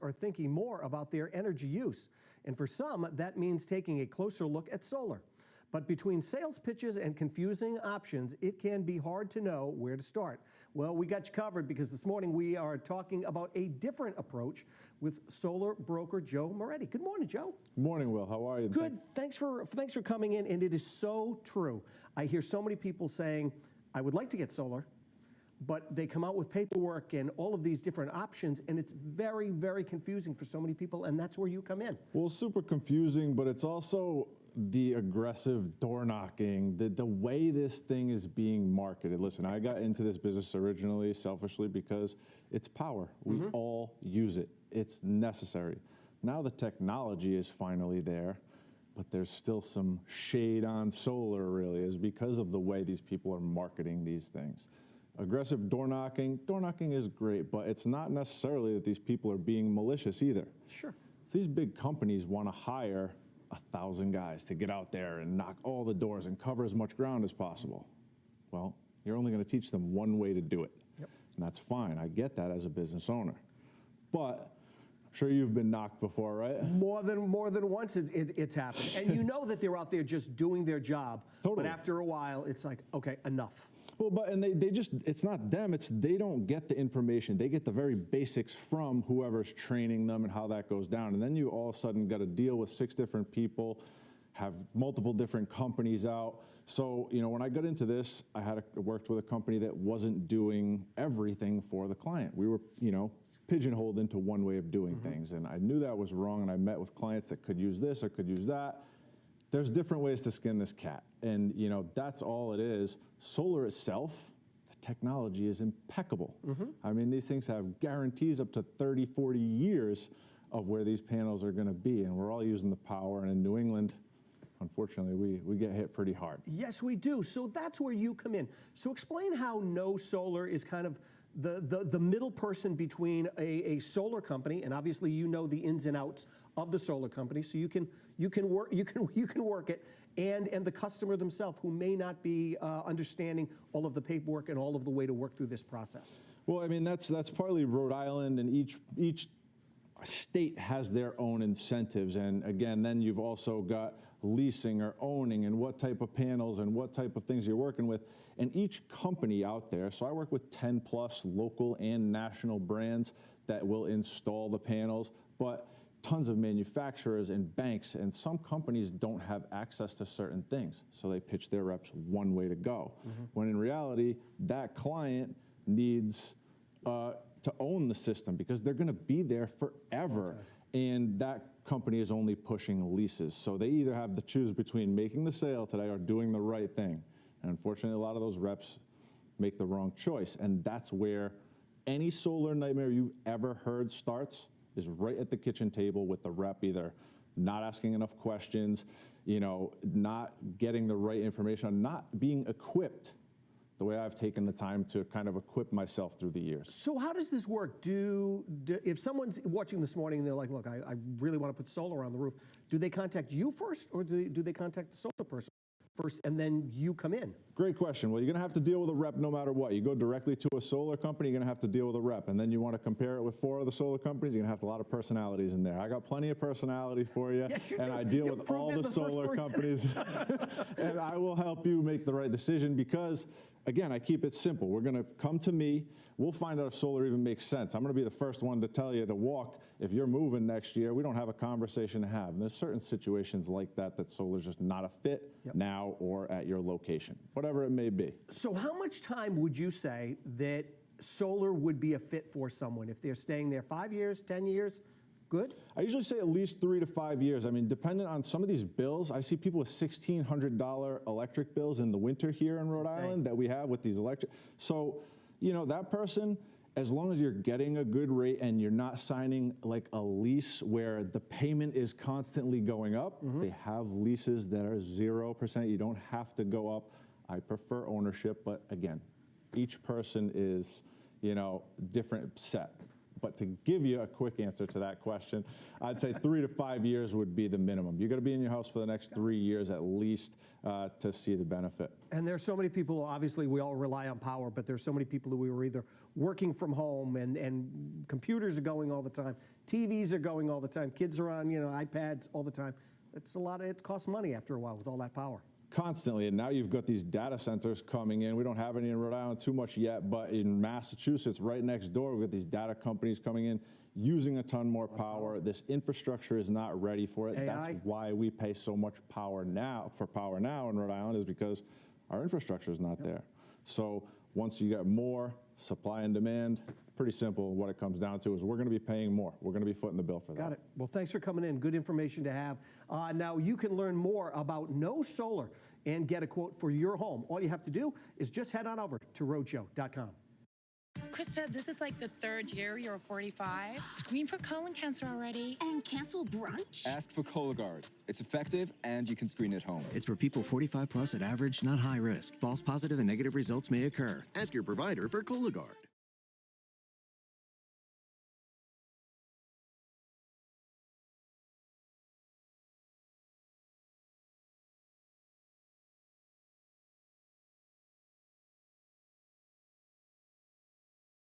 are thinking more about their energy use. And for some, that means taking a closer look at solar. But between sales pitches and confusing options, it can be hard to know where to start. Well, we got you covered because this morning we are talking about a different approach with solar broker Joe Moretti. Good morning, Joe. Good morning, Will. How are you? Good. Thanks for coming in. And it is so true. I hear so many people saying, I would like to get solar, but they come out with paperwork and all of these different options, and it's very, very confusing for so many people, and that's where you come in. Well, super confusing, but it's also the aggressive door knocking, the way this thing is being marketed. Listen, I got into this business originally selfishly because it's power. We all use it. It's necessary. Now the technology is finally there, but there's still some shade on solar, really, is because of the way these people are marketing these things. Aggressive door knocking is great, but it's not necessarily that these people are being malicious either. Sure. So these big companies want to hire 1,000 guys to get out there and knock all the doors and cover as much ground as possible. Well, you're only going to teach them one way to do it. Yep. And that's fine. I get that as a business owner. But I'm sure you've been knocked before, right? More than once it's happened. And you know that they're out there just doing their job. Totally. But after a while, it's like, okay, enough. Well, and they just, it's not them, they don't get the information. They get the very basics from whoever's training them and how that goes down. And then you all of a sudden got to deal with 6 different people, have multiple different companies out. So, you know, when I got into this, I worked with a company that wasn't doing everything for the client. We were, you know, pigeonholed into one way of doing things. And I knew that was wrong. And I met with clients that could use this or could use that. There's different ways to skin this cat. And, you know, that's all it is. Solar itself, the technology is impeccable. I mean, these things have guarantees up to 30, 40 years of where these panels are going to be. And we're all using the power. And in New England, unfortunately, we get hit pretty hard. Yes, we do. So that's where you come in. So explain how Know Solar is kind of the middle person between a solar company, and obviously you know the ins and outs of the solar company, so you can work it, and the customer themselves who may not be understanding all of the paperwork and all of the way to work through this process. Well, I mean that's partly Rhode Island, and each state has their own incentives, and again, then you've also got leasing or owning and what type of panels and what type of things you're working with. And each company out there, so I work with 10 plus local and national brands that will install the panels, but tons of manufacturers and banks, and some companies don't have access to certain things, so they pitch their reps one way to go. When in reality, that client needs to own the system because they're going to be there forever. And that company is only pushing leases. So they either have to choose between making the sale today or doing the right thing. And unfortunately, a lot of those reps make the wrong choice. And that's where any solar nightmare you've ever heard starts, is right at the kitchen table with the rep, either not asking enough questions, you know, not getting the right information, not being equipped the way I've taken the time to kind of equip myself through the years. So how does this work? If someone's watching this morning and they're like, look, I really want to put solar on the roof, do they contact you first, or do they contact the solar person first and then you come in? Great question. Well, you're going to have to deal with a rep no matter what. You go directly to a solar company, you're going to have to deal with a rep. And then you want to compare it with 4 other solar companies, you're going to have a lot of personalities in there. I got plenty of personality for you, yes, and I deal with all the solar companies. And I will help you make the right decision because, again, I keep it simple. We're going to come to me. We'll find out if solar even makes sense. I'm going to be the first one to tell you to walk. If you're moving next year, we don't have a conversation to have. And there's certain situations like that solar's just not a fit now or at your location, whatever it may be. So how much time would you say that solar would be a fit for someone if they're staying there 5 years, 10 years? Good? I usually say at least 3 to 5 years. I mean, dependent on some of these bills, I see people with $1,600 electric bills in the winter here in Rhode Island that we have with these electric. So, you know, that person, as long as you're getting a good rate and you're not signing like a lease where the payment is constantly going up, they have leases that are 0%. You don't have to go up. I prefer ownership, but again, each person is, you know, different set. But to give you a quick answer to that question, I'd say 3 to 5 years would be the minimum. You got to be in your house for the next 3 years at least to see the benefit. And there's so many people, obviously we all rely on power, but there's so many people who are either working from home and computers are going all the time, TVs are going all the time, kids are on, iPads all the time. It's a lot, it costs money after a while with all that power. Constantly, and now you've got these data centers coming in. We don't have any in Rhode Island too much yet, but in Massachusetts, right next door, we've got these data companies coming in, using a ton more power. This infrastructure is not ready for it. AI. That's why we pay so much power now in Rhode Island, is because our infrastructure is not there. So once you get more supply and demand, pretty simple. What it comes down to is we're going to be paying more. We're going to be footing the bill for that. Got it. Well, thanks for coming in. Good information to have. Now, you can learn more about Know Solar and get a quote for your home. All you have to do is just head on over to rhodeshow.com. Krista, this is like the 3rd year you're 45. Screen for colon cancer already. And cancel brunch? Ask for Cologuard. It's effective and you can screen at home. It's for people 45 plus at average, not high risk. False positive and negative results may occur. Ask your provider for Cologuard.